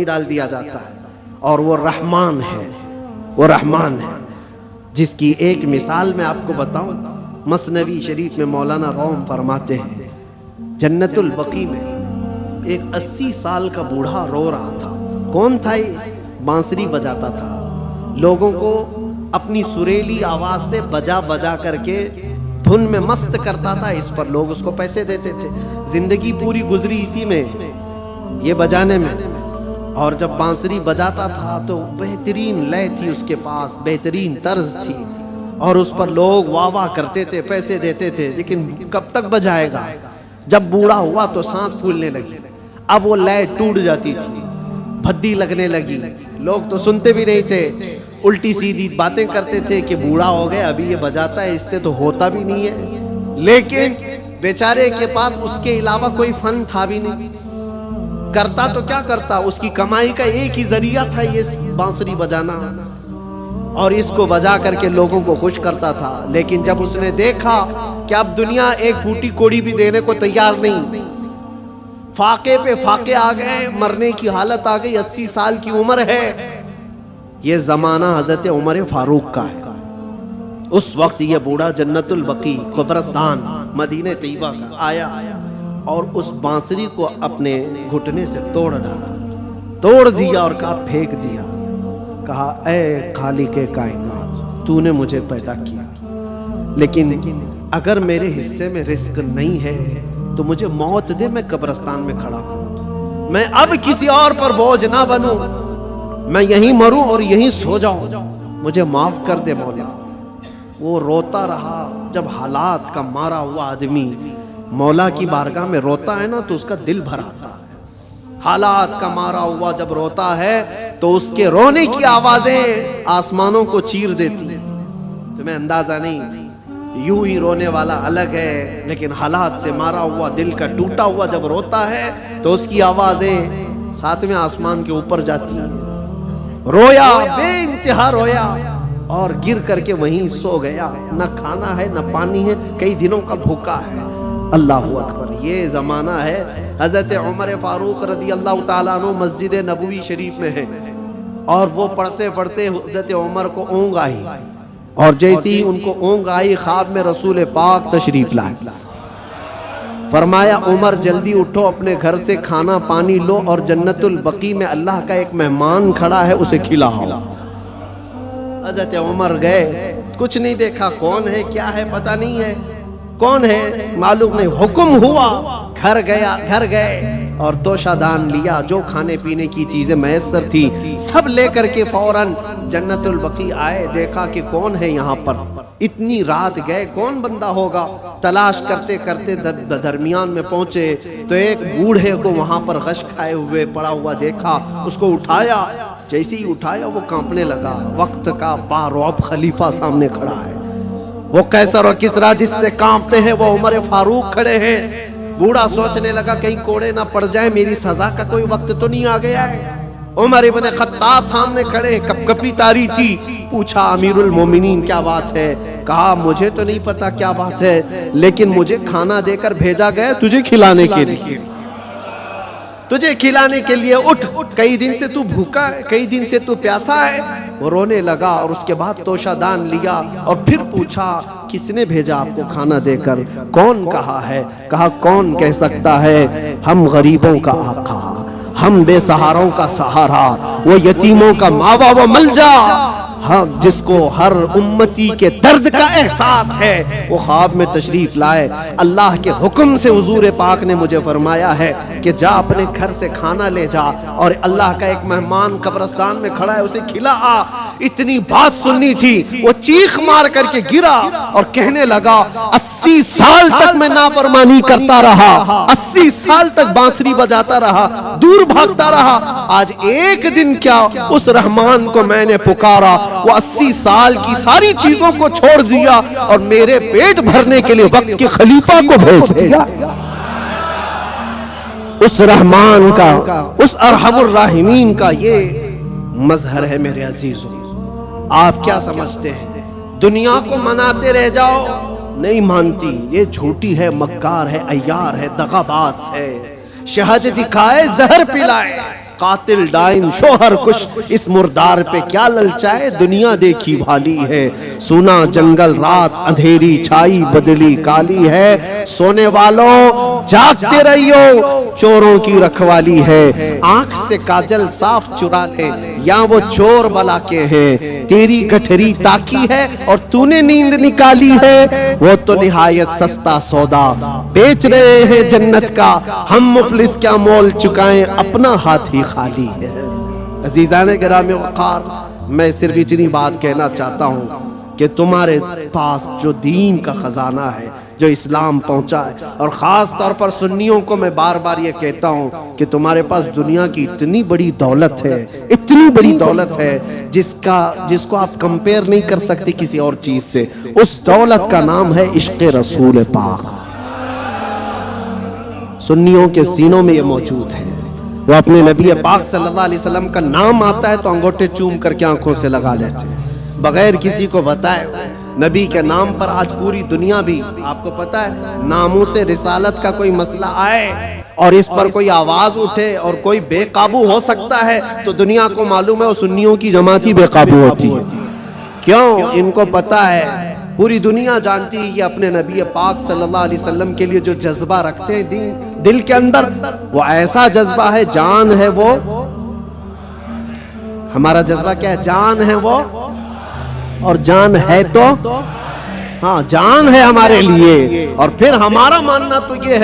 ڈال دیا جاتا ہے، اور وہ رحمان ہے، وہ رحمان ہے، جس کی ایک مثال میں آپ کو بتاؤں۔ مثنوی شریف میں مولانا روم فرماتے ہیں جنت البقیع میں ایک 80 سال کا بوڑھا رو رہا تھا۔ کون تھا یہ؟ بانسری بجاتا تھا، لوگوں کو اپنی سریلی آواز سے بجا بجا کر کے دھن میں مست کرتا تھا، اس پر لوگ اس کو پیسے دیتے تھے۔ زندگی پوری گزری اسی میں، یہ بجانے میں، اور جب بانسری بجاتا تھا تو بہترین لے تھی اس کے پاس، بہترین طرز تھی، اور اس پر لوگ واہ واہ کرتے تھے، پیسے دیتے تھے۔ لیکن کب تک بجائے گا؟ جب بوڑھا ہوا تو سانس پھولنے لگی، اب وہ لے ٹوٹ جاتی تھی، بھدی لگنے لگی، لوگ تو سنتے بھی نہیں تھے، الٹی سیدھی باتیں کرتے تھے کہ بوڑھا ہو گیا ابھی یہ بجاتا ہے، اس سے تو ہوتا بھی نہیں ہے۔ لیکن بیچارے کے پاس اس کے علاوہ کوئی فن تھا بھی نہیں، کرتا تو کیا کرتا، اس کی کمائی کا ایک ہی ذریعہ تھا یہ بانسری بجانا، اور اس کو بجا کر کے لوگوں کو خوش کرتا تھا۔ لیکن جب اس نے دیکھا کہ اب دنیا ایک بوٹی کوڑی بھی دینے کو تیار نہیں، فاقے پہ فاقے آ گئے، مرنے کی حالت آ گئی، 80 سال کی عمر ہے۔ یہ زمانہ حضرت عمر فاروق کا ہے۔ اس وقت یہ بوڑھا جنت البقیع قبرستان مدینہ طیبہ کا آیا اور اس بانسری کو اپنے گھٹنے سے توڑ ڈالا، توڑ دیا اور کہا پھینک دیا، کہا اے خالق کائنات، تو نے مجھے پیدا کیا، لیکن اگر میرے حصے میں رزق نہیں ہے تو مجھے موت دے، میں قبرستان میں کھڑا ہوں، میں اب کسی اور پر بوجھ نہ بنوں، میں یہیں مروں اور یہیں سو جاؤں، مجھے معاف کر دے مولا۔ وہ روتا رہا۔ جب حالات کا مارا ہوا آدمی مولا کی بارگاہ میں روتا ہے نا تو اس کا دل بھر آتا ہے۔ حالات کا مارا ہوا جب روتا ہے تو اس کے رونے کی آوازیں آسمانوں کو چیر دیتی ہیں۔ تمہیں اندازہ نہیں، یوں ہی رونے والا الگ ہے، لیکن حالات سے مارا ہوا، دل کا ٹوٹا ہوا جب روتا ہے تو اس کی آوازیں 7ویں آسمان کے اوپر جاتی ہیں۔ رویا، بے انتہا رویا، اور گر کر کے وہیں سو گیا، نہ کھانا ہے نہ پانی ہے، کئی دنوں کا بھوکا ہے۔ اللہ اکبر، یہ زمانہ ہے۔ حضرت عمر فاروق رضی اللہ تعالیٰ عنہ مسجد نبوی شریف میں ہے، اور وہ پڑھتے پڑھتے حضرت عمر کو اونگ آئی، اور جیسی ہی ان کو اونگ آئی خواب میں رسول پاک تشریف لائے۔ فرمایا عمر جلدی اٹھو، اپنے گھر سے کھانا پانی لو، اور جنت البقیع میں اللہ کا ایک مہمان کھڑا ہے، اسے کھلاؤ۔ حضرت عمر گئے، کچھ نہیں دیکھا، کون ہے کیا ہے پتہ نہیں ہے، کون ہے معلوم نہیں، حکم ہوا، گھر گئے اور توشہ دان لیا، جو کھانے پینے کی چیزیں میسر تھی سب لے کر کے فوراً جنت البقیع آئے۔ دیکھا کہ کون ہے یہاں پر، اتنی رات گئے، کون بندہ ہوگا، تلاش کرتے کرتے درمیان میں پہنچے تو ایک بوڑھے کو وہاں پر غش کھائے ہوئے پڑا ہوا دیکھا، اس کو اٹھایا، جیسے ہی اٹھایا وہ کانپنے لگا۔ وقت کا بارعب خلیفہ سامنے کھڑا ہے، وہ قیصر و کسریٰ جس سے کانپتے ہیں وہ عمر فاروق کھڑے ہیں۔ بوڑھا سوچنے لگا کہیں کوڑے نہ پڑ جائے، میری سزا کا کوئی وقت تو نہیں آ گیا ہے۔ عمر ابن خطاب سامنے کھڑے، کپ کپی تاری تھی، پوچھا امیر المومنین کیا بات ہے؟ کہا مجھے تو نہیں پتا کیا بات ہے، لیکن مجھے کھانا دے کر بھیجا گیا تجھے کھلانے کے لیے، تجھے کھلانے کے لیے، اٹھ، کئی دن سے تو بھوکا ہے، کئی دن سے تو پیاسا ہے۔ وہ رونے لگا اور اس کے بعد توشہ دان لیا اور پھر پوچھا کس نے بھیجا آپ کو کھانا دے کر؟ کون کہا ہے؟ کہا کون کہہ سکتا ہے، ہم غریبوں کا آقا، ہم بے سہاروں کا سہارا، وہ یتیموں کا ماوا و ملجا، ہاں جس کو ہر امتی کے درد کا احساس ہے، وہ خواب میں تشریف لائے۔ اللہ کے حکم سے حضور پاک نے مجھے فرمایا ہے کہ جا اپنے گھر سے کھانا لے جا، اور اللہ کا ایک مہمان قبرستان میں کھڑا ہے اسے کھلا آ۔ اتنی بات سننی تھی، وہ چیخ مار کر کے گرا اور کہنے لگا 80 سال تک میں نافرمانی کرتا رہا، 80 سال تک بانسری بجاتا رہا، دور بھاگتا رہا، آج ایک دن کیا اس رحمان کو میں نے پکارا، وہ 80 سال کی ساری چیزوں کو چھوڑ دیا اور میرے پیٹ بھرنے کے لیے وقت کے خلیفہ کو بھیج دیا۔ اس رحمان کا، اس ارحم الراحمین کا یہ مظہر ہے میرے عزیزوں۔ آپ کیا سمجھتے ہیں دنیا کو مناتے رہ جاؤ؟ نہیں مانتی، یہ جھوٹی ہے، مکار ہے، عیار ہے، دغاباز ہے، شہد دکھائے زہر پلائے، قاتل ڈائن شوہر کش اس مردار پہ کیا للچائے، دنیا دیکھی بھالی ہے، سونا جنگل رات اندھیری چھائی بدلی کالی ہے، سونے والوں جاگتے رہیو چوروں کی رکھوالی ہے، آنکھ سے کاجل صاف چرا لے یا وہ چور بلا کے ہیں، تیری گٹھری تاکی ہے اور تو نے نیند نکالی ہے، وہ تو نہایت سستا سودا بیچ رہے ہیں جنت کا، ہم مفلس کیا مول چکائیں اپنا ہاتھ ہی خالی ہے۔ عزیزان گرامی وقار، میں صرف اتنی بات کہنا چاہتا ہوں کہ تمہارے پاس جو دین کا خزانہ ہے، جو اسلام پہنچا ہے، اور خاص طور پر سنیوں کو میں بار بار یہ کہتا ہوں کہ تمہارے پاس دنیا کی اتنی بڑی دولت ہے، اتنی بڑی دولت ہے جس کو آپ کمپیر نہیں کر سکتے کسی اور چیز سے، اس دولت کا نام ہے عشق رسول پاک۔ سنیوں کے سینوں میں یہ موجود ہے، وہ اپنے نبی پاک صلی اللہ علیہ وسلم کا نام آتا ہے تو انگوٹھے چوم کر کے آنکھوں سے لگا لیتے ہیں بغیر کسی کو بتائے۔ نبی کے نام پر آج پوری دنیا بھی، آپ کو پتا ہے، ناموں سے رسالت کا کوئی مسئلہ آئے اور اس پر کوئی آواز اٹھے اور کوئی بے قابو ہو سکتا ہے تو دنیا کو معلوم ہے وہ سنیوں کی جماعت ہی بے قابو ہوتی ہے۔ کیوں؟ ان کو پتا ہے، پوری دنیا جانتی ہے یہ اپنے نبی پاک صلی اللہ علیہ وسلم کے لیے جو جذبہ رکھتے ہیں دل کے اندر، وہ ایسا جذبہ ہے، جان ہے وہ، ہمارا جذبہ کیا ہے؟ جان ہے وہ، اور جان ہے تو ہاں جان ہے ہمارے لیے، اور پھر ہمارا ماننا تو یہ ہے